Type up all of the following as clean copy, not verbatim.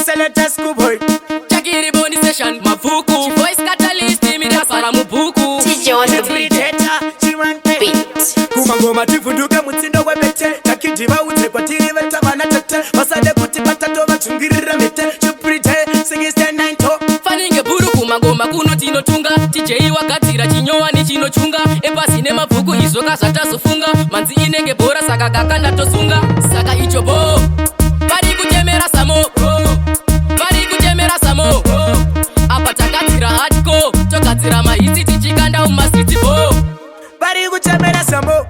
Selector Schoolboy Chakiri Boni Session Mafuku Voice Catalyst Mira Sara Mubuku TJ on the Predator Chirante beat. Kumangoma tifunduka mutsindo webete Takidiva utekwa tiri vetabana tete Masade kuti patato vachungirira mete Chuprite singiste nainto Faninge buru kumangoma kuno tinotunga TJ wakatira chinyowani chinochunga Epasi ne mafuku izoka zvatazofunga Manzi inenge bora saka kakanda tosunga Saka icho bo Pari kuchemera samo Pari kuchemera samo Apa takatira hardcore Tokatira mahiti tichikanda umasiti bo Pari kuchemera samo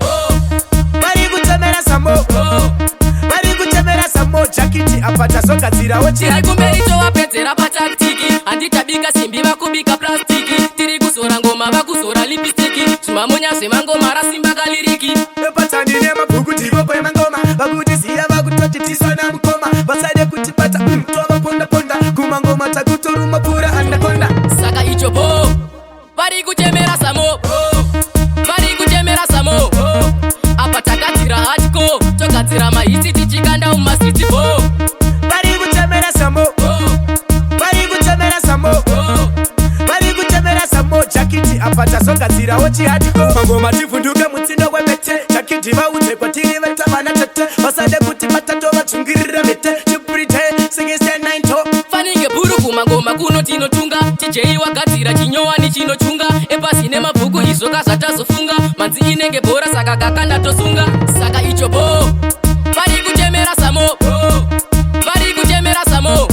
Pari kuchemera samo Pari kuchemera samo Jakiti apata soka zira ochi Tiri kumberi towapedzera pataktiki Handitabika simbi vakubika plastiki Tiri kuzora ngoma vakuzora lipistiki Zvimamunya zvemangoma rasimba kaliriki Epatani nemabhuku ndivoko emangoma Vakutisiya vakutotitiswa namukoma Vasade kuti pata tova ponda ponda Kumangoma takutoruma pura anakonda Saka icho bo Pari kuchemera samo Pari kuchemera samo Apa takatira hardcore Tokatira mahiti tichikanda umasiti bo Pari kuchemera samo Pari kuchemera samo Pari kuchemera samo Jakiti apata soka zira ochi hadiko Mangoma tivunduke mutsindo webete Jakiti vautekwa tiri vetabana tete Vasade kuti patato vachungirira mete Chuprite singiste nainto Faninge buru kumangoma kuno tinotunga TJ wakatira chinyowani chinochunga Epasi ne mabhuku izoka zvatazofunga Manzi inenge bora saka kakanda tosunga Saka icho bo Pari kuchemera samo Pari kuchemera samo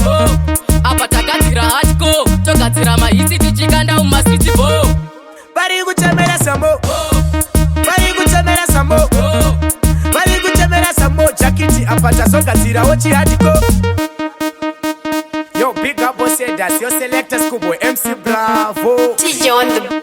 Apa takatira hardcore Tokatira mahiti tichikanda umasiti bo Pari kuchemera samo Pari kuchemera samo Pari kuchemera samo Jakiti apata soka zira ochi hadiko Yo, big up, boss, that's your Selector Schoolboy, MC Bravo. TJ on the